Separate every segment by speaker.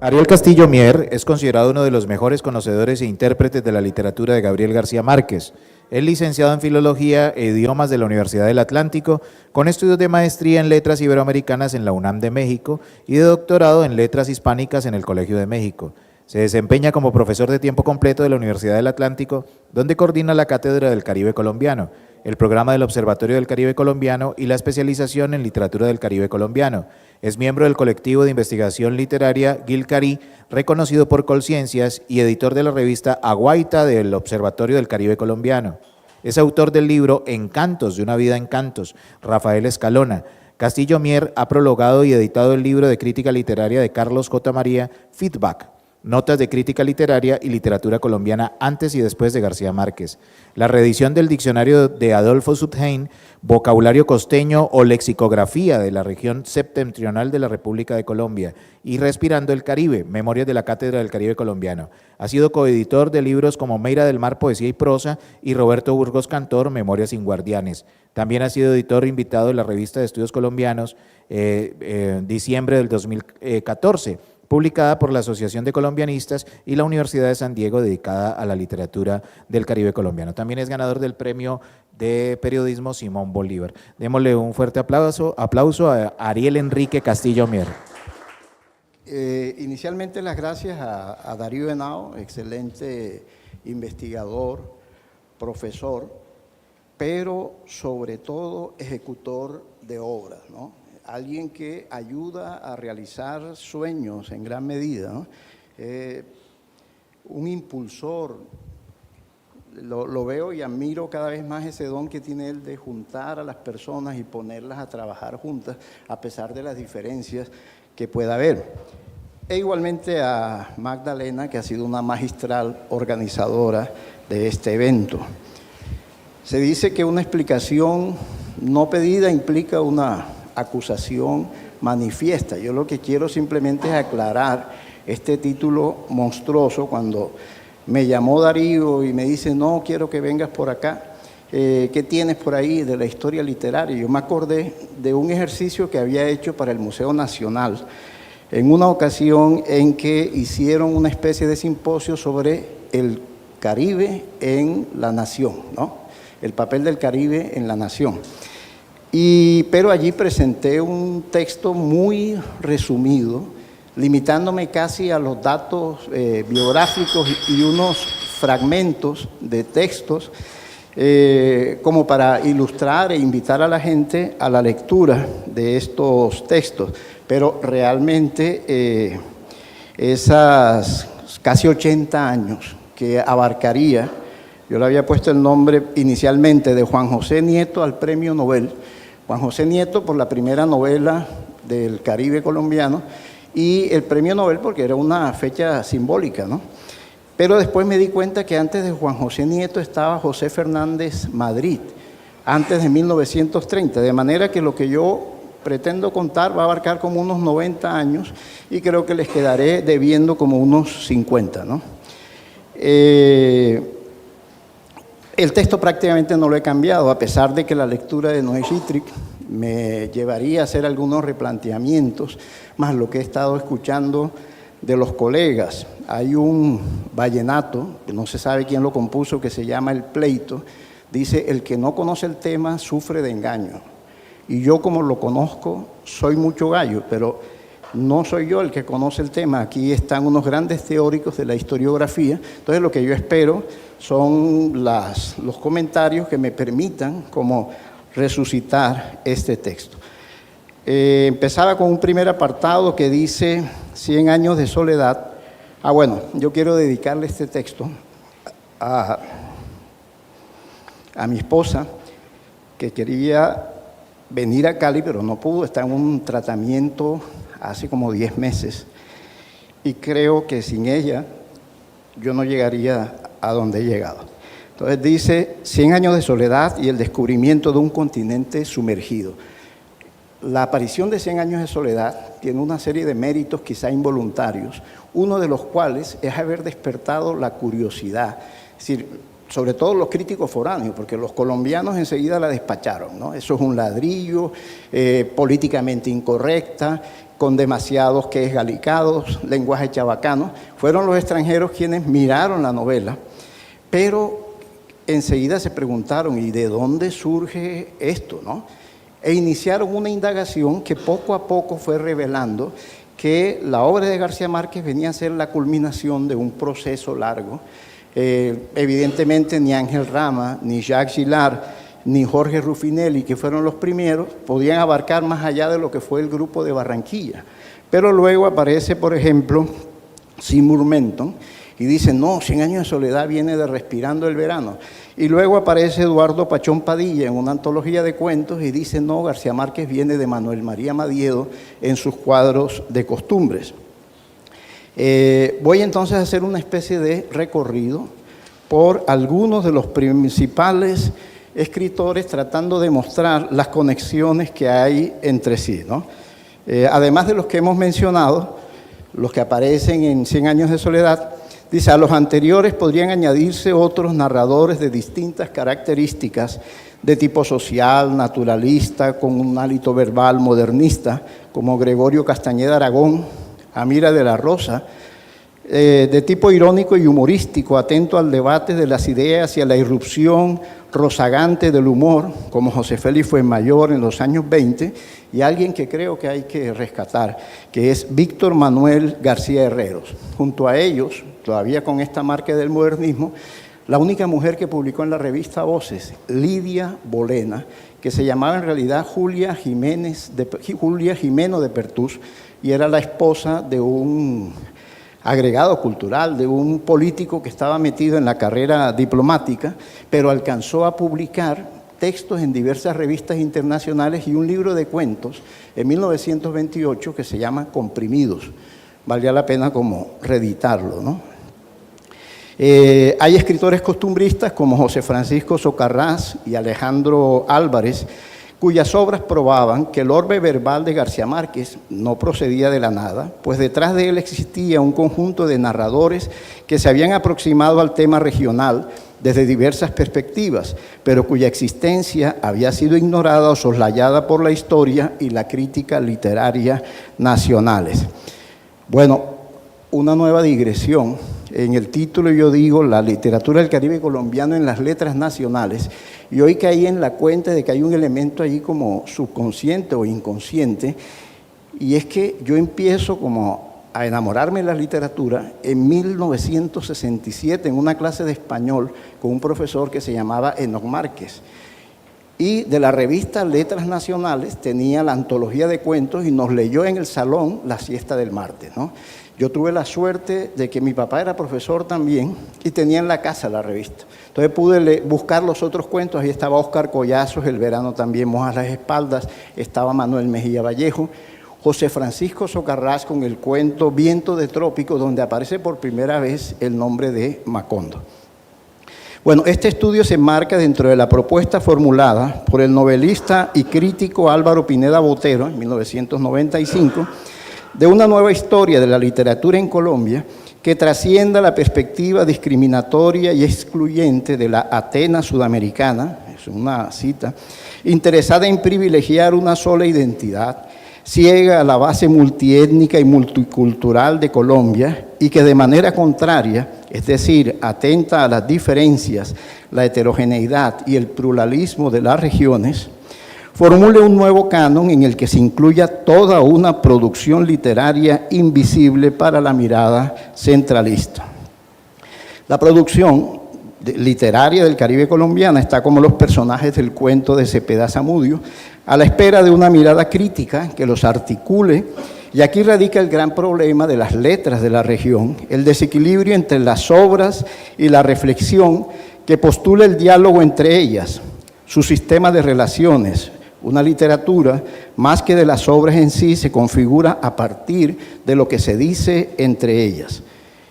Speaker 1: Ariel Castillo Mier es considerado uno de los mejores conocedores e intérpretes de la literatura de Gabriel García Márquez. Es licenciado en Filología e Idiomas de la Universidad del Atlántico, con estudios de maestría en Letras Iberoamericanas en la UNAM de México y de doctorado en Letras Hispánicas en el Colegio de México. Se desempeña como profesor de tiempo completo de la Universidad del Atlántico, donde coordina la Cátedra del Caribe Colombiano, el programa del Observatorio del Caribe Colombiano y la especialización en Literatura del Caribe Colombiano. Es miembro del colectivo de investigación literaria Gilcarí, reconocido por Colciencias, y editor de la revista Aguaita del Observatorio del Caribe Colombiano. Es autor del libro Encantos, de una vida en cantos, Rafael Escalona. Castillo Mier ha prologado y editado el libro de crítica literaria de Carlos J. María, Feedback, Notas de crítica literaria y literatura colombiana antes y después de García Márquez. La reedición del diccionario de Adolfo Subhain, Vocabulario costeño o lexicografía de la región septentrional de la República de Colombia, y Respirando el Caribe, Memorias de la Cátedra del Caribe Colombiano. Ha sido coeditor de libros como Meira del Mar, Poesía y Prosa, y Roberto Burgos Cantor, Memorias sin Guardianes. También ha sido editor invitado de la Revista de Estudios Colombianos, diciembre del 2014, publicada por la Asociación de Colombianistas y la Universidad de San Diego, dedicada a la literatura del Caribe colombiano. También es ganador del Premio de Periodismo Simón Bolívar. Démosle un fuerte aplauso a Ariel Enrique Castillo Mier.
Speaker 2: Inicialmente las gracias a Darío Henao, excelente investigador, profesor, pero sobre todo ejecutor de obras, ¿no? Alguien que ayuda a realizar sueños en gran medida, ¿no? Un impulsor. Lo veo y admiro cada vez más ese don que tiene él de juntar a las personas y ponerlas a trabajar juntas a pesar de las diferencias que pueda haber. E igualmente a Magdalena, que ha sido una magistral organizadora de este evento. Se dice que una explicación no pedida implica una acusación manifiesta. Yo lo que quiero simplemente es aclarar este título monstruoso. Cuando me llamó Darío y me dice, no, quiero que vengas por acá, ¿qué tienes por ahí de la historia literaria? Yo me acordé de un ejercicio que había hecho para el Museo Nacional, en una ocasión en que hicieron una especie de simposio sobre el Caribe en la nación, ¿no? El papel del Caribe en la nación. Pero allí presenté un texto muy resumido, limitándome casi a los datos biográficos y unos fragmentos de textos como para ilustrar e invitar a la gente a la lectura de estos textos. Pero realmente esas casi 80 años que abarcaría, yo le había puesto el nombre inicialmente de Juan José Nieto al Premio Nobel. Juan José Nieto por la primera novela del Caribe colombiano y el Premio Nobel porque era una fecha simbólica, ¿no? Pero después me di cuenta que antes de Juan José Nieto estaba José Fernández Madrid, antes de 1930, de manera que lo que yo pretendo contar va a abarcar como unos 90 años y creo que les quedaré debiendo como unos 50, ¿no? El texto prácticamente no lo he cambiado, a pesar de que la lectura de Noé Schittrik me llevaría a hacer algunos replanteamientos, más lo que he estado escuchando de los colegas. Hay un vallenato, que no se sabe quién lo compuso, que se llama El Pleito. Dice, el que no conoce el tema sufre de engaño. Y yo, como lo conozco, soy mucho gallo, pero no soy yo el que conoce el tema. Aquí están unos grandes teóricos de la historiografía. Entonces, lo que yo espero son los comentarios que me permitan como resucitar este texto. Empezaba con un primer apartado que dice 100 años de soledad. Bueno, yo quiero dedicarle este texto a mi esposa, que quería venir a Cali, pero no pudo, está en un tratamiento hace como 10 meses. Y creo que sin ella yo no llegaría a donde he llegado. Entonces dice, 100 años de soledad y el descubrimiento de un continente sumergido. La aparición de 100 años de soledad tiene una serie de méritos quizá involuntarios, uno de los cuales es haber despertado la curiosidad. Es decir, sobre todo los críticos foráneos, porque los colombianos enseguida la despacharon, ¿no? Eso es un ladrillo, políticamente incorrecta, con demasiados que es galicados, lenguaje chabacano. Fueron los extranjeros quienes miraron la novela, pero enseguida se preguntaron, ¿y de dónde surge esto, no? E iniciaron una indagación que poco a poco fue revelando que la obra de García Márquez venía a ser la culminación de un proceso largo. Evidentemente ni Ángel Rama, ni Jacques Gillard, ni Jorge Ruffinelli, que fueron los primeros, podían abarcar más allá de lo que fue el grupo de Barranquilla. Pero luego aparece, por ejemplo, Seymour Menton, y dice, no, 100 años de soledad viene de Respirando el verano. Y luego aparece Eduardo Pachón Padilla en una antología de cuentos y dice, no, García Márquez viene de Manuel María Madiedo en sus cuadros de costumbres. Voy entonces a hacer una especie de recorrido por algunos de los principales escritores tratando de mostrar las conexiones que hay entre sí, ¿no? Además de los que hemos mencionado, los que aparecen en 100 años de soledad, dice, a los anteriores podrían añadirse otros narradores de distintas características de tipo social, naturalista, con un hálito verbal modernista, como Gregorio Castañeda Aragón, Amira de la Rosa, de tipo irónico y humorístico, atento al debate de las ideas y a la irrupción rozagante del humor, como José Félix Fuenmayor en los años 20, y alguien que creo que hay que rescatar, que es Víctor Manuel García Herreros. Junto a ellos, todavía con esta marca del modernismo, la única mujer que publicó en la revista Voces, Lidia Bolena, que se llamaba en realidad Julia Jimeno de Pertús, y era la esposa de un agregado cultural, de un político que estaba metido en la carrera diplomática, pero alcanzó a publicar textos en diversas revistas internacionales y un libro de cuentos en 1928 que se llama Comprimidos. Valdría la pena como reeditarlo, ¿no? Hay escritores costumbristas como José Francisco Socarrás y Alejandro Álvarez, cuyas obras probaban que el orbe verbal de García Márquez no procedía de la nada, pues detrás de él existía un conjunto de narradores que se habían aproximado al tema regional desde diversas perspectivas, pero cuya existencia había sido ignorada o soslayada por la historia y la crítica literaria nacionales. Bueno, una nueva digresión. En el título yo digo la literatura del Caribe colombiano en las letras nacionales, y hoy caí en la cuenta de que hay un elemento allí como subconsciente o inconsciente, y es que yo empiezo como a enamorarme de la literatura en 1967 en una clase de español con un profesor que se llamaba Enoc Márquez. Y de la revista Letras Nacionales tenía la antología de cuentos y nos leyó en el salón La siesta del martes, ¿no? Yo tuve la suerte de que mi papá era profesor también y tenía en la casa la revista. Entonces pude buscar los otros cuentos. Ahí estaba Óscar Collazos, El verano también moja las espaldas. Estaba Manuel Mejía Vallejo. José Francisco Socarrás con el cuento Viento de Trópico, donde aparece por primera vez el nombre de Macondo. Bueno, este estudio se enmarca dentro de la propuesta formulada por el novelista y crítico Álvaro Pineda Botero en 1995, de una nueva historia de la literatura en Colombia que trascienda la perspectiva discriminatoria y excluyente de la Atenas sudamericana, es una cita, interesada en privilegiar una sola identidad, ciega a la base multiétnica y multicultural de Colombia y que de manera contraria, es decir, atenta a las diferencias, la heterogeneidad y el pluralismo de las regiones, formule un nuevo canon en el que se incluya toda una producción literaria invisible para la mirada centralista. La producción literaria del Caribe colombiana está como los personajes del cuento de Cepeda Zamudio, a la espera de una mirada crítica que los articule, y aquí radica el gran problema de las letras de la región, el desequilibrio entre las obras y la reflexión que postula el diálogo entre ellas, su sistema de relaciones. Una literatura, más que de las obras en sí, se configura a partir de lo que se dice entre ellas.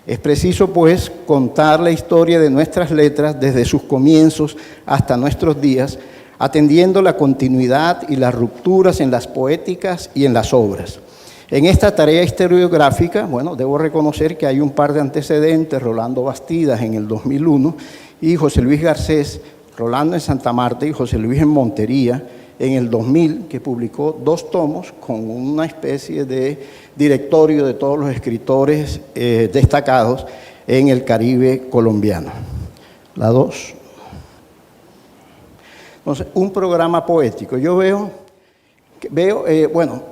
Speaker 2: Es preciso, pues, contar la historia de nuestras letras desde sus comienzos hasta nuestros días, atendiendo la continuidad y las rupturas en las poéticas y en las obras. En esta tarea historiográfica, bueno, debo reconocer que hay un par de antecedentes, Rolando Bastidas en el 2001 y José Luis Garcés, Rolando en Santa Marta y José Luis en Montería, en el 2000, que publicó 2 tomos con una especie de directorio de todos los escritores destacados en el Caribe colombiano. La 2. Entonces, un programa poético. Yo veo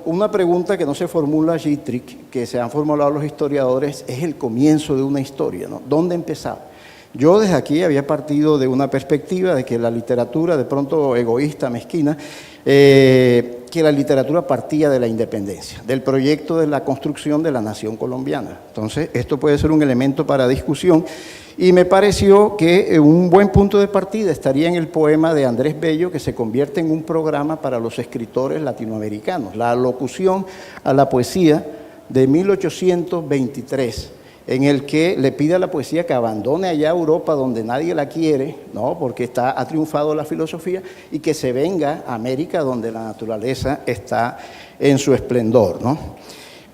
Speaker 2: una pregunta que no se formula Gittrich, que se han formulado los historiadores, es el comienzo de una historia, ¿no? ¿Dónde empezaba? Yo desde aquí había partido de una perspectiva de que la literatura, de pronto egoísta, mezquina, que la literatura partía de la independencia, del proyecto de la construcción de la nación colombiana. Entonces, esto puede ser un elemento para discusión. Y me pareció que un buen punto de partida estaría en el poema de Andrés Bello, que se convierte en un programa para los escritores latinoamericanos, la alocución a la poesía de 1823, en el que le pide a la poesía que abandone allá Europa donde nadie la quiere, ¿no? Porque ha triunfado la filosofía, y que se venga a América donde la naturaleza está en su esplendor, ¿no?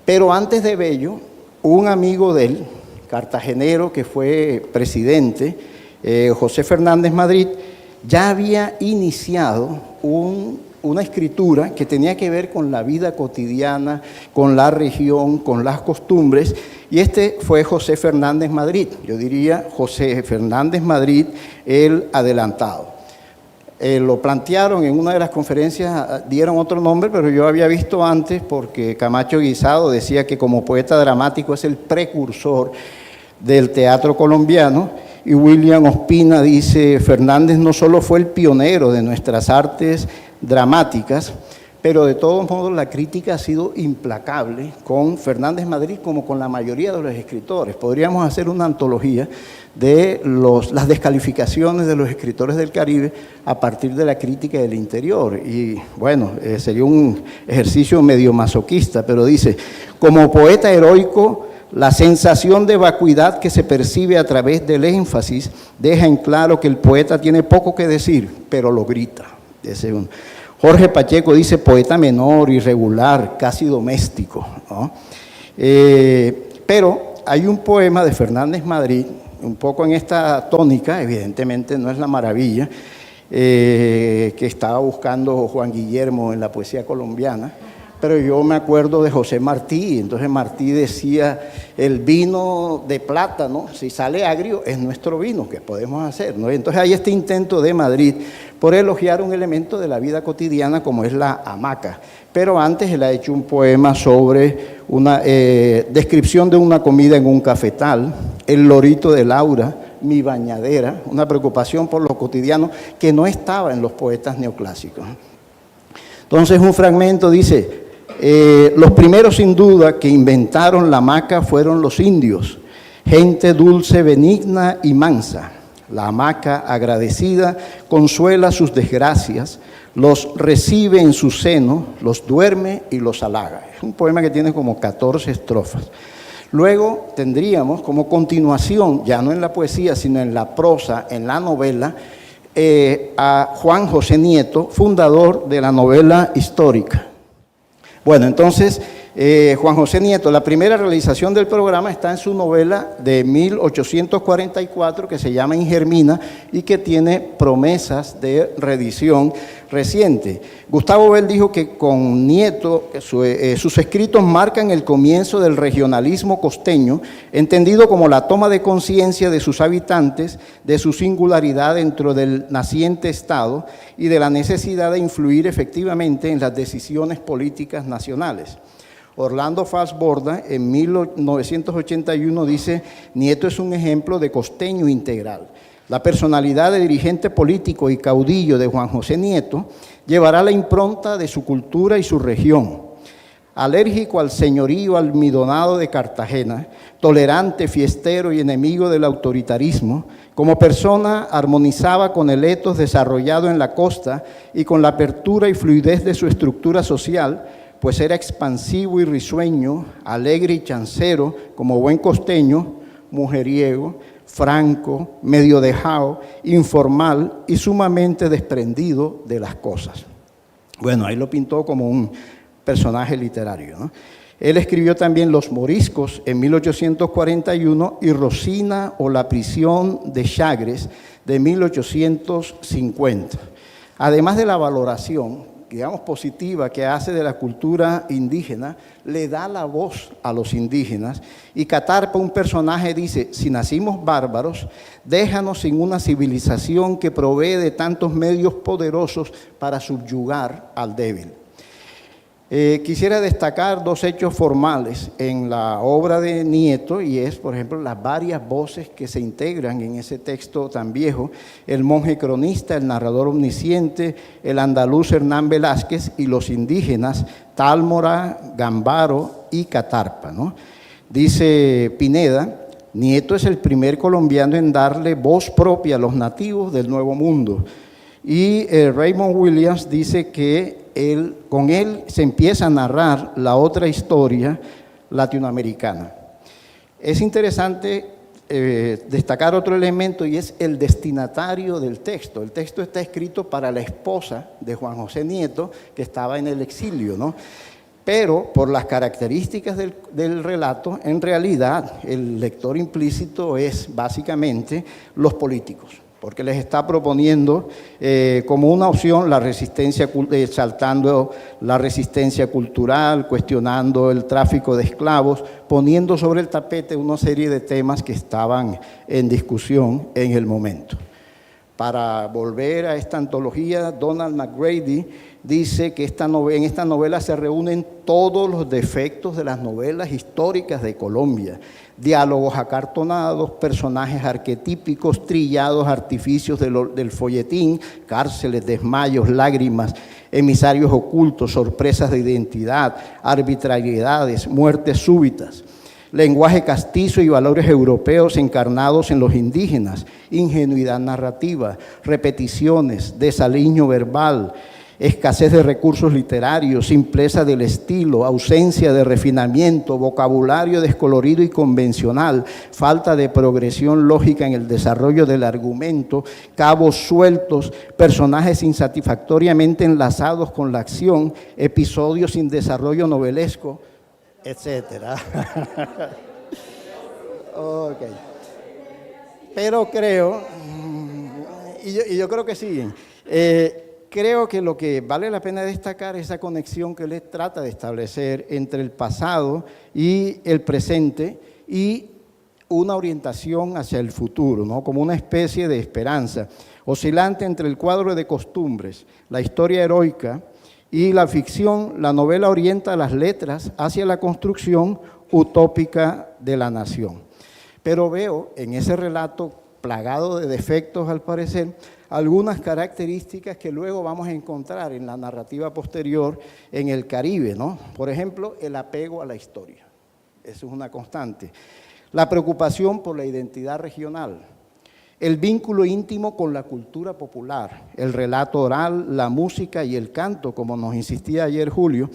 Speaker 2: Pero antes de Bello, un amigo de él, cartagenero que fue presidente, José Fernández Madrid, ya había iniciado una escritura que tenía que ver con la vida cotidiana, con la región, con las costumbres, y este fue José Fernández Madrid, yo diría José Fernández Madrid el adelantado. Lo plantearon en una de las conferencias, dieron otro nombre, pero yo había visto antes, porque Camacho Guisado decía que como poeta dramático es el precursor del teatro colombiano, y William Ospina dice: Fernández no solo fue el pionero de nuestras artes dramáticas, pero de todos modos la crítica ha sido implacable con Fernández Madrid, como con la mayoría de los escritores. Podríamos hacer una antología de las descalificaciones de los escritores del Caribe a partir de la crítica del interior. Y bueno, sería un ejercicio medio masoquista, pero dice: como poeta heroico, la sensación de vacuidad que se percibe a través del énfasis deja en claro que el poeta tiene poco que decir, pero lo grita. Ese es uno. Jorge Pacheco dice: poeta menor, irregular, casi doméstico, ¿no? Pero hay un poema de Fernández Madrid, un poco en esta tónica, evidentemente no es la maravilla, que estaba buscando Juan Guillermo en la poesía colombiana, pero yo me acuerdo de José Martí. Entonces Martí decía: el vino de plata, ¿no? Si sale agrio es nuestro vino, ¿qué podemos hacer, ¿no? Entonces hay este intento de Madrid por elogiar un elemento de la vida cotidiana como es la hamaca. Pero antes él ha hecho un poema sobre una descripción de una comida en un cafetal, el lorito de Laura, mi bañadera, una preocupación por lo cotidiano que no estaba en los poetas neoclásicos. Entonces un fragmento dice: los primeros sin duda que inventaron la hamaca fueron los indios, gente dulce, benigna y mansa. La hamaca, agradecida, consuela sus desgracias, los recibe en su seno, los duerme y los halaga. Es un poema que tiene como 14 estrofas. Luego tendríamos como continuación, ya no en la poesía, sino en la prosa, en la novela, a Juan José Nieto, fundador de la novela histórica. Bueno, entonces, Juan José Nieto, la primera realización del programa está en su novela de 1844 que se llama Ingermina y que tiene promesas de reedición reciente. Gustavo Bell dijo que con Nieto sus escritos marcan el comienzo del regionalismo costeño, entendido como la toma de conciencia de sus habitantes, de su singularidad dentro del naciente Estado y de la necesidad de influir efectivamente en las decisiones políticas nacionales. Orlando Fals Borda, en 1981, dice: Nieto es un ejemplo de costeño integral. La personalidad de dirigente político y caudillo de Juan José Nieto llevará la impronta de su cultura y su región. Alérgico al señorío almidonado de Cartagena, tolerante, fiestero y enemigo del autoritarismo, como persona armonizaba con el etos desarrollado en la costa y con la apertura y fluidez de su estructura social, pues era expansivo y risueño, alegre y chancero, como buen costeño, mujeriego, franco, medio dejado, informal y sumamente desprendido de las cosas. Bueno, ahí lo pintó como un personaje literario, ¿no? Él escribió también Los Moriscos en 1841 y Rosina o La prisión de Chagres de 1850. Además de la valoración digamos, positiva que hace de la cultura indígena, le da la voz a los indígenas. Y Catarpa, un personaje, dice: si nacimos bárbaros, déjanos sin una civilización que provee de tantos medios poderosos para subyugar al débil. Quisiera destacar dos hechos formales en la obra de Nieto, y es, por ejemplo, las varias voces que se integran en ese texto tan viejo: el monje cronista, el narrador omnisciente, el andaluz Hernán Velázquez y los indígenas Tálmora, Gambaro y Catarpa, ¿no? Dice Pineda: Nieto es el primer colombiano en darle voz propia a los nativos del Nuevo Mundo. Y Raymond Williams dice que con él se empieza a narrar la otra historia latinoamericana. Es interesante destacar otro elemento, y es el destinatario del texto. El texto está escrito para la esposa de Juan José Nieto, que estaba en el exilio, ¿no? Pero por las características del relato, en realidad el lector implícito es básicamente los políticos, porque les está proponiendo como una opción la resistencia, exaltando la resistencia cultural, cuestionando el tráfico de esclavos, poniendo sobre el tapete una serie de temas que estaban en discusión en el momento. Para volver a esta antología, Donald McGrady dice que en esta novela se reúnen todos los defectos de las novelas históricas de Colombia: diálogos acartonados, personajes arquetípicos, trillados artificios del folletín, cárceles, desmayos, lágrimas, emisarios ocultos, sorpresas de identidad, arbitrariedades, muertes súbitas, lenguaje castizo y valores europeos encarnados en los indígenas, ingenuidad narrativa, repeticiones, desaliño verbal, escasez de recursos literarios, simpleza del estilo, ausencia de refinamiento, vocabulario descolorido y convencional, falta de progresión lógica en el desarrollo del argumento, cabos sueltos, personajes insatisfactoriamente enlazados con la acción, episodios sin desarrollo novelesco, etcétera. Okay. Pero creo, y yo creo que sí, creo que lo que vale la pena destacar es esa conexión que él trata de establecer entre el pasado y el presente, y una orientación hacia el futuro, ¿no? Como una especie de esperanza, oscilante entre el cuadro de costumbres, la historia heroica y la ficción. La novela orienta las letras hacia la construcción utópica de la nación. Pero veo en ese relato, plagado de defectos al parecer, algunas características que luego vamos a encontrar en la narrativa posterior en el Caribe, ¿no? Por ejemplo, el apego a la historia. Eso es una constante. La preocupación por la identidad regional, el vínculo íntimo con la cultura popular, el relato oral, la música y el canto, como nos insistía ayer Julio,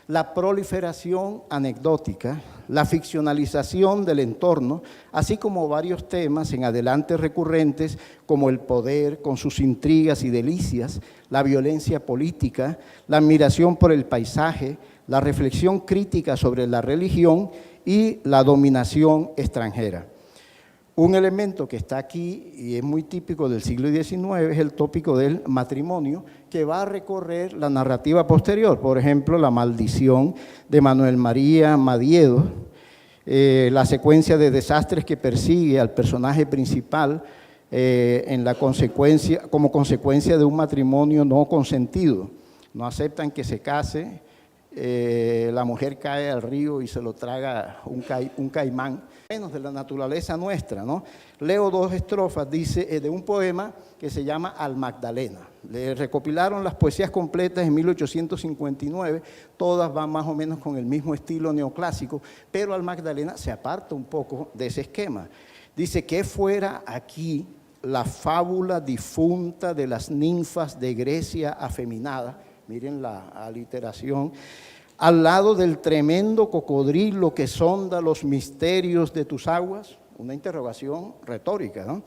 Speaker 2: la proliferación anecdótica, la ficcionalización del entorno, así como varios temas en adelante recurrentes como el poder con sus intrigas y delicias, la violencia política, la admiración por el paisaje, la reflexión crítica sobre la religión y la dominación extranjera. Un elemento que está aquí y es muy típico del siglo XIX es el tópico del matrimonio, que va a recorrer la narrativa posterior. Por ejemplo, la maldición de Manuel María Madiedo, la secuencia de desastres que persigue al personaje principal como consecuencia de un matrimonio no consentido. No aceptan que se case, la mujer cae al río y se lo traga un caimán. Menos de la naturaleza nuestra, ¿no? Leo dos estrofas, dice, de un poema que se llama Al Magdalena. Le recopilaron las poesías completas en 1859, todas van más o menos con el mismo estilo neoclásico, pero Al Magdalena se aparta un poco de ese esquema. Dice: que fuera aquí la fábula difunta de las ninfas de Grecia afeminada, miren la aliteración, al lado del tremendo cocodrilo que sonda los misterios de tus aguas, una interrogación retórica, ¿no?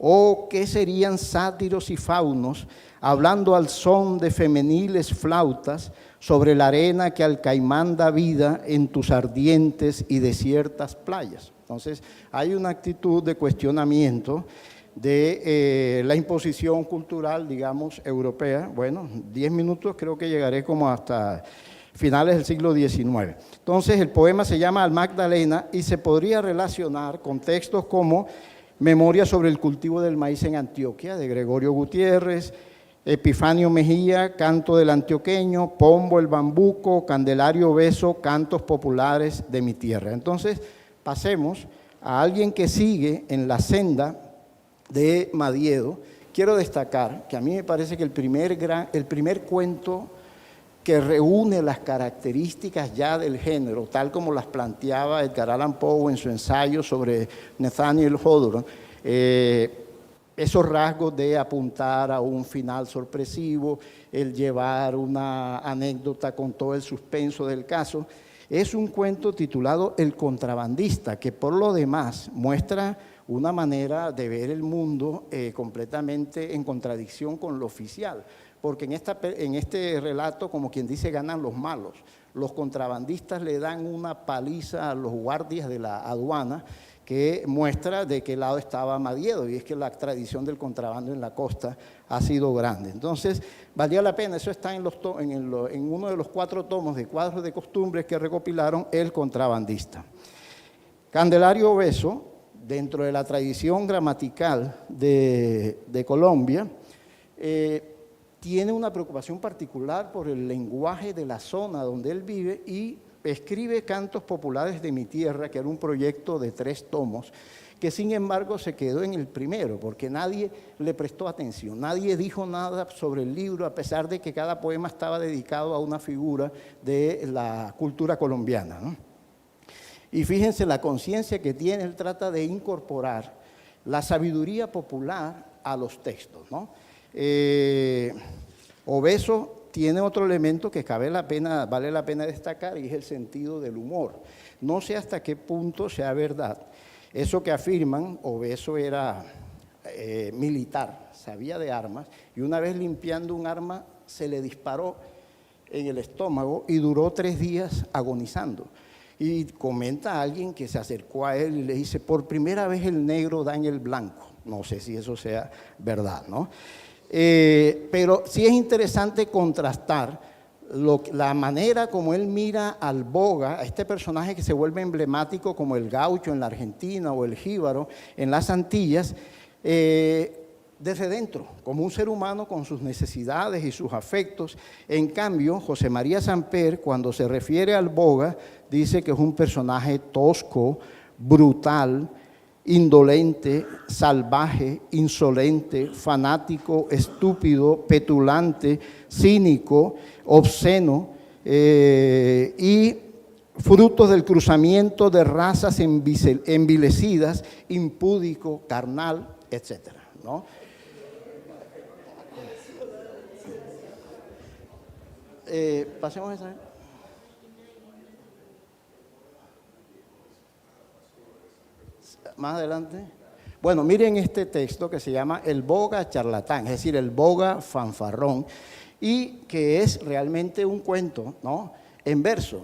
Speaker 2: ¿O qué serían sátiros y faunos hablando al son de femeniles flautas sobre la arena que al caimán da vida en tus ardientes y desiertas playas? Entonces, hay una actitud de cuestionamiento de la imposición cultural, digamos, europea. Bueno, 10 minutos creo que llegaré como hasta finales del siglo XIX. Entonces, el poema se llama Al Magdalena y se podría relacionar con textos como Memoria sobre el cultivo del maíz en Antioquia, de Gregorio Gutiérrez, Epifanio Mejía, Canto del Antioqueño, Pombo el Bambuco, Candelario Obeso, Cantos Populares de mi Tierra. Entonces, pasemos a alguien que sigue en la senda de Madiedo. Quiero destacar que a mí me parece que el primer cuento que reúne las características ya del género, tal como las planteaba Edgar Allan Poe en su ensayo sobre Nathaniel Hawthorne, esos rasgos de apuntar a un final sorpresivo, el llevar una anécdota con todo el suspenso del caso, es un cuento titulado El Contrabandista, que por lo demás muestra una manera de ver el mundo completamente en contradicción con lo oficial, porque en este relato, como quien dice, ganan los malos. Los contrabandistas le dan una paliza a los guardias de la aduana que muestra de qué lado estaba Madiedo, y es que la tradición del contrabando en la costa ha sido grande. Entonces, valía la pena, eso está en uno de los 4 tomos de cuadros de costumbres que recopilaron El Contrabandista. Candelario Obeso, dentro de la tradición gramatical de Colombia, tiene una preocupación particular por el lenguaje de la zona donde él vive y escribe Cantos Populares de mi Tierra, que era un proyecto de 3 tomos, que sin embargo se quedó en el primero, porque nadie le prestó atención, nadie dijo nada sobre el libro, a pesar de que cada poema estaba dedicado a una figura de la cultura colombiana, ¿no? Y fíjense la conciencia que tiene, él trata de incorporar la sabiduría popular a los textos, ¿no? Obeso tiene otro elemento que vale la pena destacar, y es el sentido del humor. No sé hasta qué punto sea verdad eso que afirman. Obeso era militar, sabía de armas, y una vez limpiando un arma se le disparó en el estómago y duró 3 días agonizando. Y comenta a alguien que se acercó a él y le dice: por primera vez el negro da en el blanco. No sé si eso sea verdad, ¿no? Pero sí es interesante contrastar la manera como él mira al boga, a este personaje que se vuelve emblemático como el gaucho en la Argentina o el jíbaro en las Antillas, desde dentro, como un ser humano con sus necesidades y sus afectos. En cambio, José María Samper, cuando se refiere al boga, dice que es un personaje tosco, brutal, indolente, salvaje, insolente, fanático, estúpido, petulante, cínico, obsceno, y frutos del cruzamiento de razas envilecidas, impúdico, carnal, etcétera, ¿no? Pasemos a esa. Más adelante. Bueno, miren este texto que se llama El boga charlatán, es decir, el boga fanfarrón, y que es realmente un cuento, ¿no?, en verso.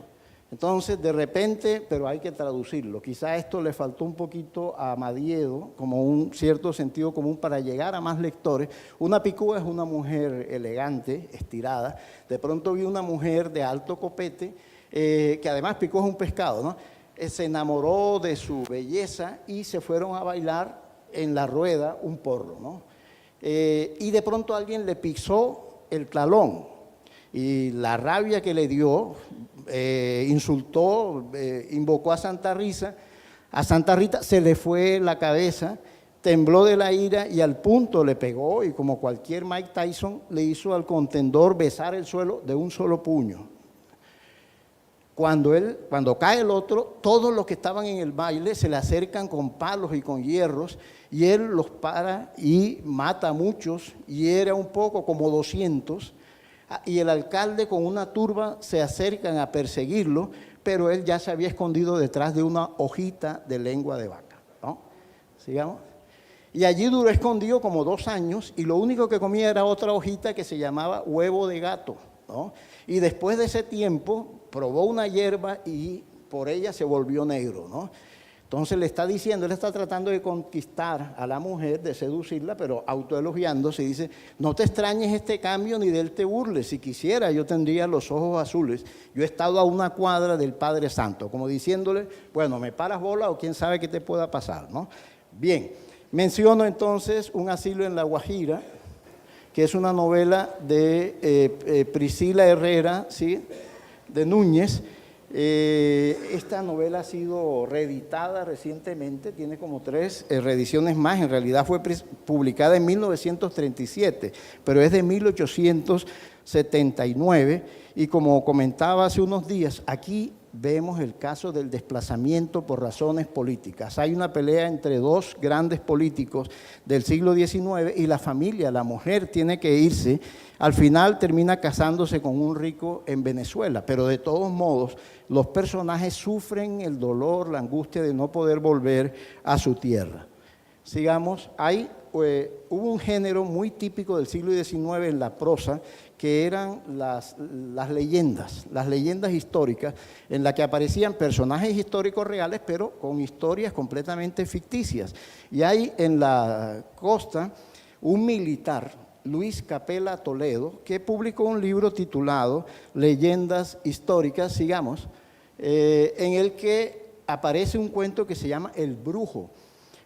Speaker 2: Entonces, de repente, pero hay que traducirlo. Quizá esto le faltó un poquito a Madiedo, como un cierto sentido común para llegar a más lectores. Una picúa es una mujer elegante, estirada. De pronto vi una mujer de alto copete, que además picúa es un pescado, ¿no? Se enamoró de su belleza y se fueron a bailar en la rueda un porro, ¿no? Y de pronto alguien le pisó el talón y la rabia que le dio, insultó, invocó a Santa Rita se le fue la cabeza, tembló de la ira y al punto le pegó, y como cualquier Mike Tyson le hizo al contendor besar el suelo de un solo puño. Cuando cae el otro, todos los que estaban en el baile se le acercan con palos y con hierros, y él los para y mata a muchos, y era un poco como 200, y el alcalde con una turba se acercan a perseguirlo, pero él ya se había escondido detrás de una hojita de lengua de vaca, ¿no? Sigamos. Y allí duró escondido como 2 años, y lo único que comía era otra hojita que se llamaba huevo de gato, ¿no? Y después de ese tiempo probó una hierba y por ella se volvió negro, ¿no? Entonces le está diciendo, él está tratando de conquistar a la mujer, de seducirla, pero autoelogiándose, y dice, no te extrañes este cambio ni de él te burles, si quisiera yo tendría los ojos azules, yo he estado a una cuadra del Padre Santo, como diciéndole, bueno, me paras bola o quién sabe qué te pueda pasar, ¿no? Bien, menciono entonces Un asilo en La Guajira, que es una novela de Priscila Herrera, ¿sí?, de Núñez. Esta novela ha sido reeditada recientemente, tiene como 3 reediciones más, en realidad fue publicada en 1937, pero es de 1879 y como comentaba hace unos días, aquí vemos el caso del desplazamiento por razones políticas. Hay una pelea entre 2 grandes políticos del siglo XIX y la familia, la mujer tiene que irse, al final termina casándose con un rico en Venezuela, pero de todos modos los personajes sufren el dolor, la angustia de no poder volver a su tierra. Sigamos, hubo un género muy típico del siglo XIX en la prosa, que eran las leyendas históricas, en las que aparecían personajes históricos reales, pero con historias completamente ficticias. Y hay en la costa un militar, Luis Capela Toledo, que publicó un libro titulado Leyendas históricas, sigamos, en el que aparece un cuento que se llama El Brujo.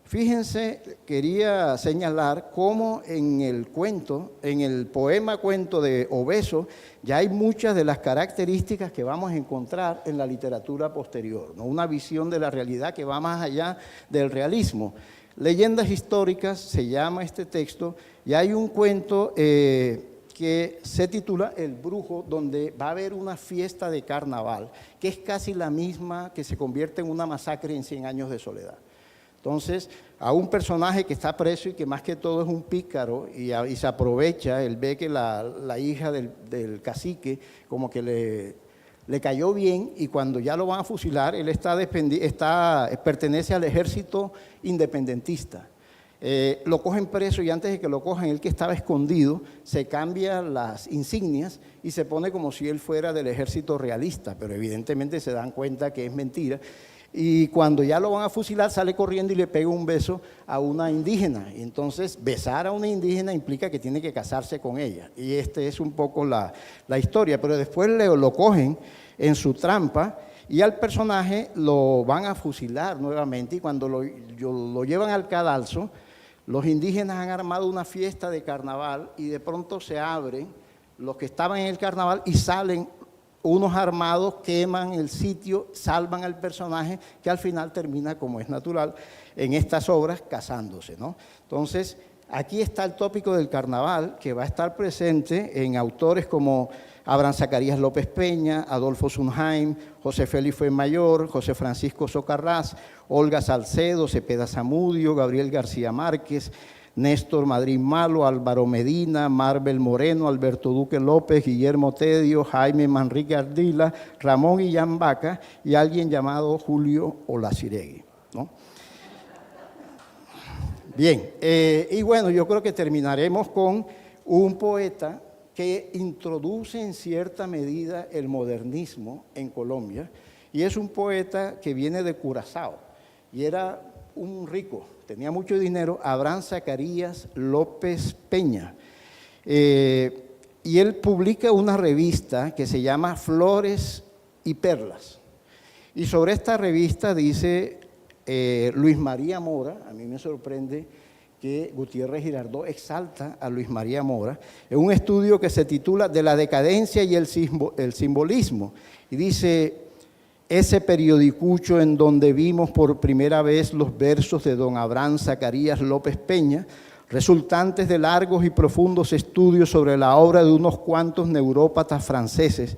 Speaker 2: Fíjense, quería señalar cómo en el cuento, en el poema cuento de Obeso, ya hay muchas de las características que vamos a encontrar en la literatura posterior, ¿no? Una visión de la realidad que va más allá del realismo. Leyendas históricas se llama este texto, y hay un cuento que se titula El Brujo, donde va a haber una fiesta de carnaval, que es casi la misma que se convierte en una masacre en 100 años de soledad. Entonces, a un personaje que está preso y que más que todo es un pícaro y se aprovecha, él ve que la hija del cacique como que le cayó bien y cuando ya lo van a fusilar, él pertenece al ejército independentista. Lo cogen preso y antes de que lo cojan, él que estaba escondido, se cambia las insignias y se pone como si él fuera del ejército realista, pero evidentemente se dan cuenta que es mentira. Y cuando ya lo van a fusilar, sale corriendo y le pega un beso a una indígena. Y entonces, besar a una indígena implica que tiene que casarse con ella. Y este es un poco la historia. Pero después lo cogen en su trampa y al personaje lo van a fusilar nuevamente. Y cuando lo llevan al cadalso, los indígenas han armado una fiesta de carnaval y de pronto se abren los que estaban en el carnaval y salen unos armados, queman el sitio, salvan al personaje que al final termina, como es natural, en estas obras casándose, ¿no? Entonces, aquí está el tópico del carnaval que va a estar presente en autores como Abraham Zacarías López Peña, Adolfo Sondheim, José Félix Fuenmayor, José Francisco Socarrás, Olga Salcedo, Cepeda Zamudio, Gabriel García Márquez, Néstor Madrid Malo, Álvaro Medina, Marvel Moreno, Alberto Duque López, Guillermo Tedio, Jaime Manrique Ardila, Ramón Guillán Vaca y alguien llamado Julio Olaciregui, ¿no? Bien, y bueno, yo creo que terminaremos con un poeta que introduce en cierta medida el modernismo en Colombia, y es un poeta que viene de Curazao, y era un rico, tenía mucho dinero, Abraham Zacarías López Peña. Y él publica una revista que se llama Flores y Perlas. Y sobre esta revista dice Luis María Mora, a mí me sorprende que Gutiérrez Girardot exalta a Luis María Mora, en un estudio que se titula De la decadencia y el simbolismo. Y dice: ese periodicucho en donde vimos por primera vez los versos de don Abraham Zacarías López Peña, resultantes de largos y profundos estudios sobre la obra de unos cuantos neurópatas franceses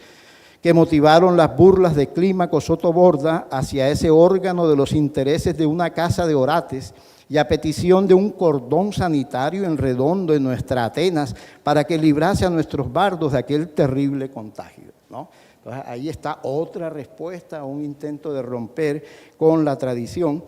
Speaker 2: que motivaron las burlas de Clímaco Soto Borda hacia ese órgano de los intereses de una casa de orates y a petición de un cordón sanitario en redondo en nuestra Atenas para que librase a nuestros bardos de aquel terrible contagio, ¿no? Entonces, ahí está otra respuesta a un intento de romper con la tradición.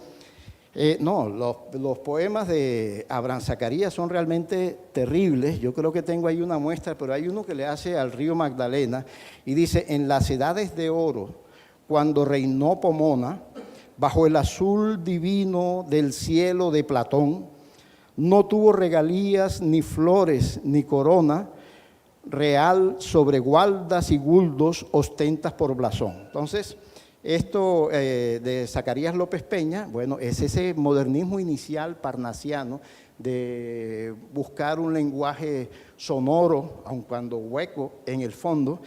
Speaker 2: Los poemas de Abraham Zacarías son realmente terribles. Yo creo que tengo ahí una muestra, pero hay uno que le hace al río Magdalena y dice: en las edades de oro, cuando reinó Pomona, bajo el azul divino del cielo de Platón, no tuvo regalías, ni flores, ni corona, real sobre gualdas y guldos ostentas por blasón. Entonces, esto de Zacarías López Peña, bueno, es ese modernismo inicial parnasiano de buscar un lenguaje sonoro, aun cuando hueco en el fondo,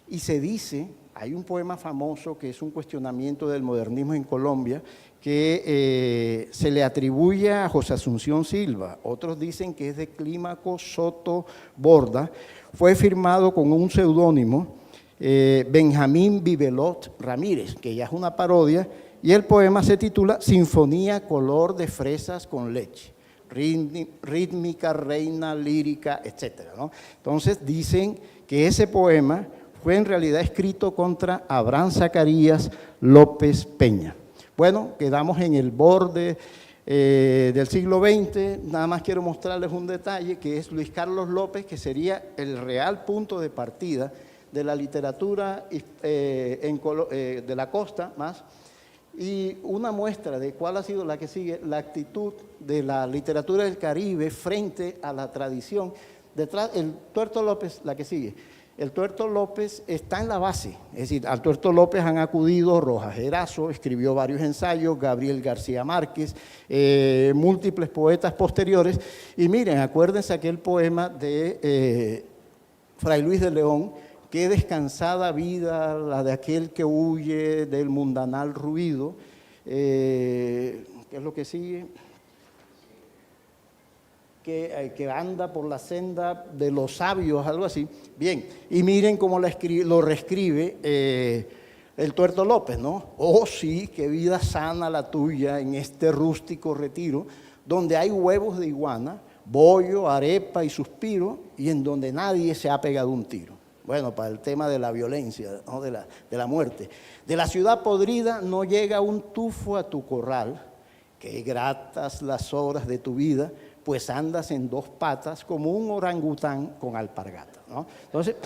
Speaker 2: y se dice, hay un poema famoso que es un cuestionamiento del modernismo en Colombia, que se le atribuye a José Asunción Silva, otros dicen que es de Clímaco Soto Borda, fue firmado con un seudónimo, Benjamín Vivelot Ramírez, que ya es una parodia, y el poema se titula Sinfonía color de fresas con leche, rítmica, reina, lírica, etc., ¿no? Entonces dicen que ese poema fue en realidad escrito contra Abraham Zacarías López Peña. Bueno, quedamos en el borde del siglo XX, nada más quiero mostrarles un detalle, que es Luis Carlos López, que sería el real punto de partida de la literatura de la costa más, y una muestra de cuál ha sido la que sigue, la actitud de la literatura del Caribe frente a la tradición. Detrás, el Tuerto López, la que sigue, el Tuerto López está en la base, es decir, al Tuerto López han acudido Rojas Erazo, escribió varios ensayos, Gabriel García Márquez, múltiples poetas posteriores, y miren, acuérdense aquel poema de Fray Luis de León, qué descansada vida la de aquel que huye del mundanal ruido. ¿Qué es lo que sigue? Que anda por la senda de los sabios, algo así. Bien, y miren cómo lo reescribe el Tuerto López, ¿no? Oh sí, qué vida sana la tuya en este rústico retiro, donde hay huevos de iguana, bollo, arepa y suspiro, y en donde nadie se ha pegado un tiro. Bueno, para el tema de la violencia, ¿no? de la muerte. De la ciudad podrida no llega un tufo a tu corral, que gratas las horas de tu vida, pues andas en dos patas como un orangután con alpargata, ¿no? Entonces,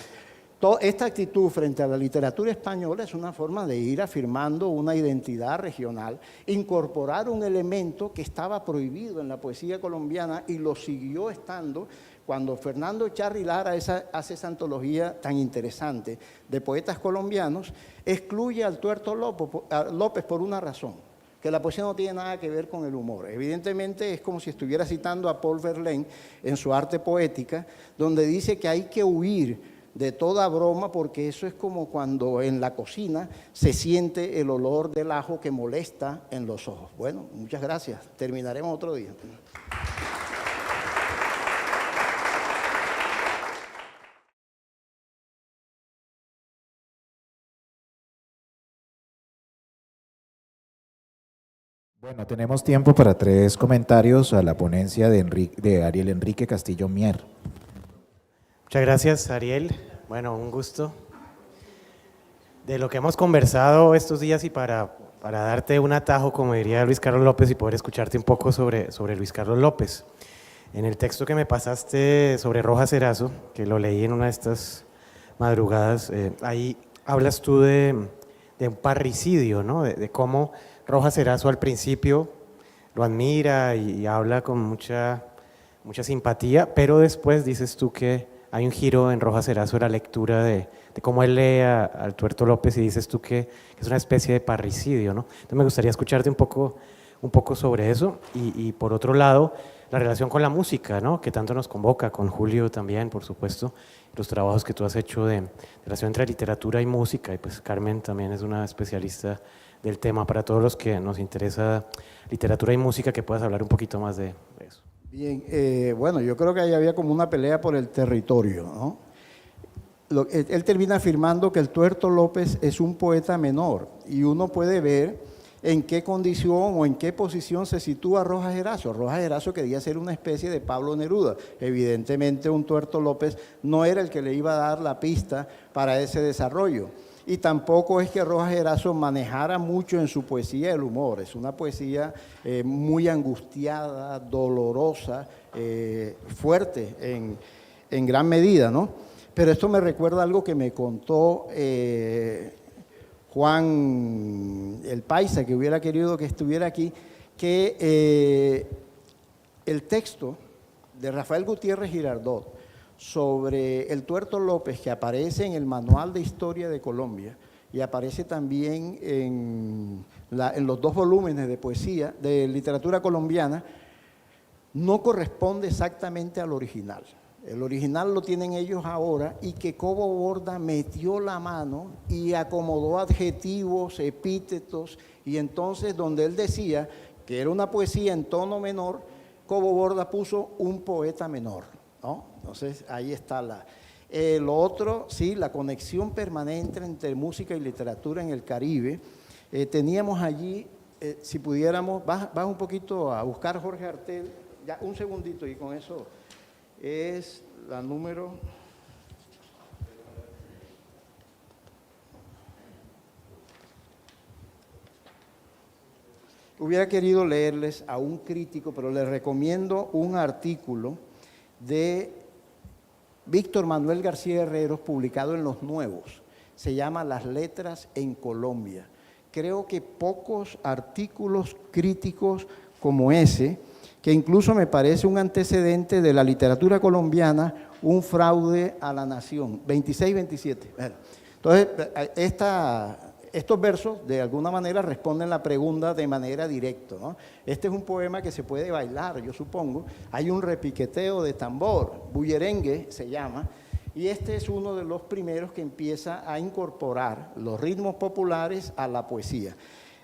Speaker 2: esta actitud frente a la literatura española es una forma de ir afirmando una identidad regional, incorporar un elemento que estaba prohibido en la poesía colombiana y lo siguió estando cuando Fernando Charri Lara hace esa antología tan interesante de poetas colombianos, excluye al Tuerto López por una razón, que la poesía no tiene nada que ver con el humor. Evidentemente es como si estuviera citando a Paul Verlaine en su Arte Poética, donde dice que hay que huir de toda broma porque eso es como cuando en la cocina se siente el olor del ajo que molesta en los ojos. Bueno, muchas gracias. Terminaremos otro día.
Speaker 1: Bueno, tenemos tiempo para 3 comentarios a la ponencia de Ariel Enrique Castillo Mier.
Speaker 3: Muchas gracias, Ariel. Bueno, un gusto. De lo que hemos conversado estos días y para darte un atajo, como diría Luis Carlos López, y poder escucharte un poco sobre Luis Carlos López. En el texto que me pasaste sobre Rojas Erazo, que lo leí en una de estas madrugadas, ahí hablas tú de un parricidio, ¿no? De cómo Rojas Erazo al principio lo admira y habla con mucha simpatía, pero después dices tú que hay un giro en Rojas Erazo en la lectura de cómo él lee al Tuerto López y dices tú que es una especie de parricidio, ¿no? Entonces me gustaría escucharte un poco sobre eso y por otro lado, la relación con la música, ¿no? Que tanto nos convoca, con Julio también, por supuesto, los trabajos que tú has hecho de relación entre literatura y música, y pues Carmen también es una especialista del tema. Para todos los que nos interesa literatura y música, que puedas hablar un poquito más de eso.
Speaker 2: Bien, bueno, yo creo que ahí había como una pelea por el territorio, ¿no? Él termina afirmando que el Tuerto López es un poeta menor y uno puede ver en qué condición o en qué posición se sitúa Rojas Erazo. Rojas Erazo quería ser una especie de Pablo Neruda. Evidentemente un Tuerto López no era el que le iba a dar la pista para ese desarrollo. Y tampoco es que Rojas Erazo manejara mucho en su poesía el humor. Es una poesía muy angustiada, dolorosa, fuerte en gran medida, ¿no? Pero esto me recuerda algo que me contó Juan el Paisa, que hubiera querido que estuviera aquí, que el texto de Rafael Gutiérrez Girardot sobre el Tuerto López, que aparece en el Manual de Historia de Colombia y aparece también en los 2 volúmenes de poesía, de literatura colombiana, no corresponde exactamente al original. El original lo tienen ellos ahora y que Cobo Borda metió la mano y acomodó adjetivos, epítetos, y entonces donde él decía que era una poesía en tono menor, Cobo Borda puso un poeta menor, ¿no? Entonces ahí está lo otro, sí, la conexión permanente entre música y literatura en el Caribe. Teníamos allí, si pudiéramos, baja un poquito a buscar Jorge Artel, ya un segundito y con eso es la número. Hubiera querido leerles a un crítico, pero les recomiendo un artículo de Víctor Manuel García Herreros, publicado en Los Nuevos. Se llama Las letras en Colombia. Creo que pocos artículos críticos como ese, que incluso me parece un antecedente de la literatura colombiana, un fraude a la nación, 26-27. Entonces, estos versos de alguna manera responden la pregunta de manera directa, ¿no? Este es un poema que se puede bailar, yo supongo. Hay un repiqueteo de tambor, bullerengue se llama, y este es uno de los primeros que empieza a incorporar los ritmos populares a la poesía.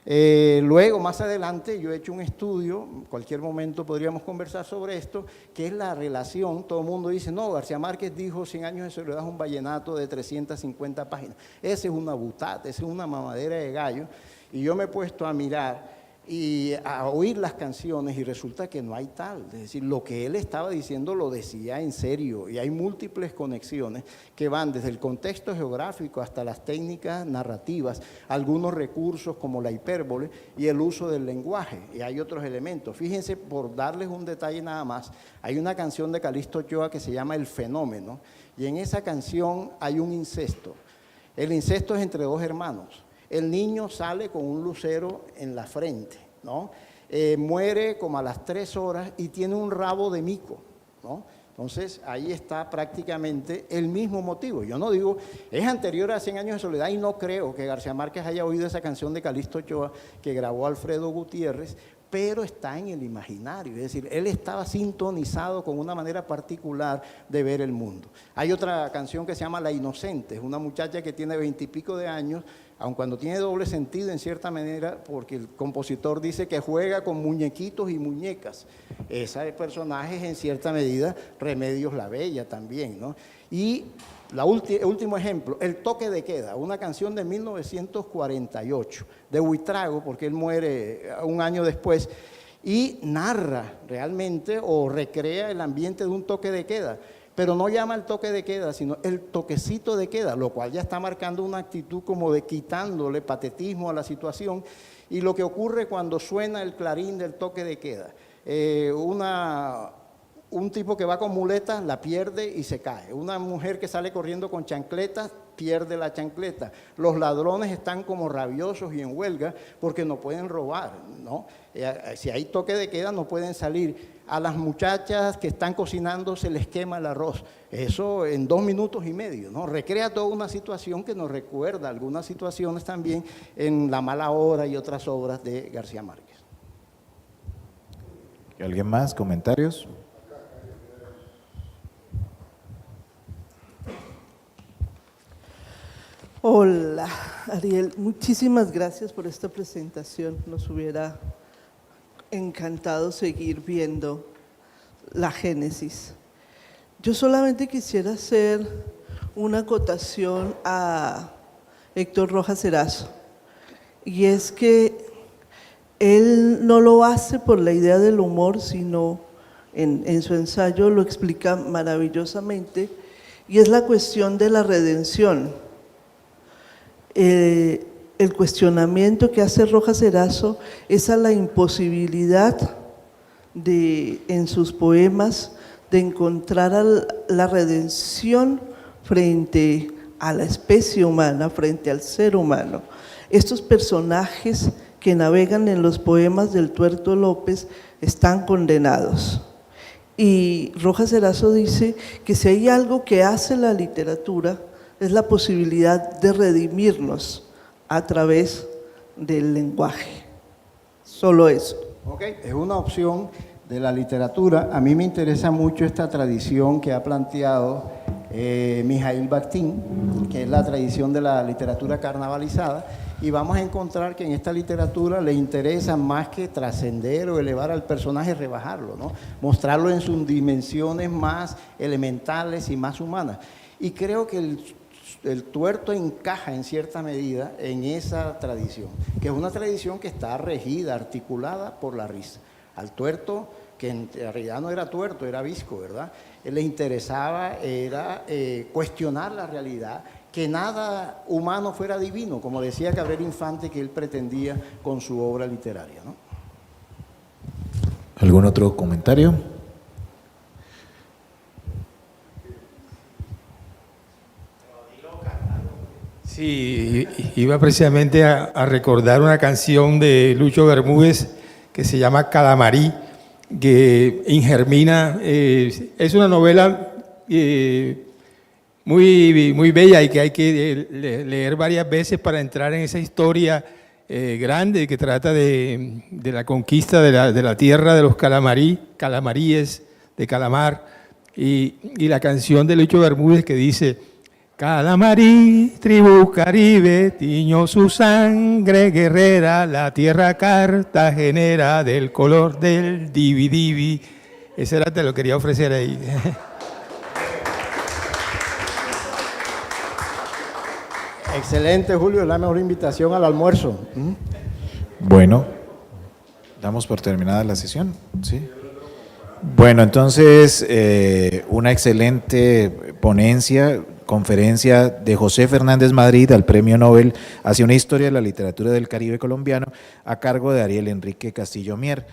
Speaker 2: Luego, más adelante, yo he hecho un estudio, en cualquier momento podríamos conversar sobre esto, que es la relación. Todo el mundo dice, no, García Márquez dijo 100 años de soledad es un vallenato de 350 páginas. Ese es una butata, ese es una mamadera de gallo. Y yo me he puesto a mirar y a oír las canciones y resulta que no hay tal. Es decir, lo que él estaba diciendo lo decía en serio y hay múltiples conexiones que van desde el contexto geográfico hasta las técnicas narrativas, algunos recursos como la hipérbole y el uso del lenguaje, y hay otros elementos. Fíjense, por darles un detalle nada más, hay una canción de Calixto Ochoa que se llama El Fenómeno, y en esa canción hay un incesto. El incesto es entre 2 hermanos. El niño sale con un lucero en la frente, ¿no? Muere como a las 3 horas y tiene un rabo de mico, ¿no? Entonces, ahí está prácticamente el mismo motivo. Yo no digo, es anterior a 100 años de soledad y no creo que García Márquez haya oído esa canción de Calixto Ochoa que grabó Alfredo Gutiérrez, pero está en el imaginario, es decir, él estaba sintonizado con una manera particular de ver el mundo. Hay otra canción que se llama La Inocente, es una muchacha que tiene 20 y pico de años, aun cuando tiene doble sentido en cierta manera, porque el compositor dice que juega con muñequitos y muñecas. Ese personaje es en cierta medida Remedios la Bella también, ¿no? Y el último ejemplo, El Toque de Queda, una canción de 1948, de Buitrago, porque él muere un año después, y narra realmente o recrea el ambiente de un toque de queda, pero no llama el toque de queda, sino el toquecito de queda, lo cual ya está marcando una actitud como de quitándole patetismo a la situación, y lo que ocurre cuando suena el clarín del toque de queda. Un tipo que va con muletas la pierde y se cae. Una mujer que sale corriendo con chancletas pierde la chancleta. Los ladrones están como rabiosos y en huelga porque no pueden robar, ¿no? Si hay toque de queda no pueden salir. A las muchachas que están cocinando se les quema el arroz. Eso en 2 minutos y medio, ¿no? Recrea toda una situación que nos recuerda algunas situaciones también en La Mala Hora y otras obras de García Márquez.
Speaker 1: ¿Alguien más? ¿Comentarios?
Speaker 4: Hola, Ariel, muchísimas gracias por esta presentación. Nos hubiera encantado seguir viendo la génesis. Yo solamente quisiera hacer una acotación a Héctor Rojas Erazo, y es que él no lo hace por la idea del humor, sino en su ensayo lo explica maravillosamente, y es la cuestión de la redención. El cuestionamiento que hace Rojas Erazo es a la imposibilidad en sus poemas de encontrar la redención frente a la especie humana, frente al ser humano. estos personajes que navegan en los poemas del Tuerto López están condenados. Y Rojas Erazo dice que si hay algo que hace la literatura es la posibilidad de redimirnos a través del lenguaje. Solo eso.
Speaker 2: Ok, es una opción de la literatura. A mí me interesa mucho esta tradición que ha planteado Mijaíl Bakhtin, que es la tradición de la literatura carnavalizada, y vamos a encontrar que en esta literatura le interesa más que trascender o elevar al personaje, rebajarlo, ¿no? Mostrarlo en sus dimensiones más elementales y más humanas. Y creo que el tuerto encaja en cierta medida en esa tradición, que es una tradición que está regida, articulada por la risa. Al tuerto, que en realidad no era tuerto, era visco, ¿verdad? Le interesaba era cuestionar la realidad, que nada humano fuera divino, como decía Cabrera Infante que él pretendía con su obra literaria, ¿no?
Speaker 1: ¿Algún otro comentario?
Speaker 5: Sí, iba precisamente a recordar una canción de Lucho Bermúdez que se llama Calamarí, que ingermina, es una novela muy bella y que hay que leer varias veces para entrar en esa historia grande que trata de la conquista de la tierra de los calamaríes, de calamar, y la canción de Lucho Bermúdez que dice: Calamarí, tribu caribe, tiñó su sangre guerrera, la tierra cartagenera del color del divi. Ese era, te lo quería ofrecer ahí.
Speaker 2: Excelente, Julio, es la mejor invitación al almuerzo.
Speaker 1: Bueno, damos por terminada la sesión, ¿sí? Bueno, entonces, una excelente ponencia, conferencia de José Fernández Madrid al Premio Nobel hacia una historia de la literatura del Caribe colombiano a cargo de Ariel Enrique Castillo Mier.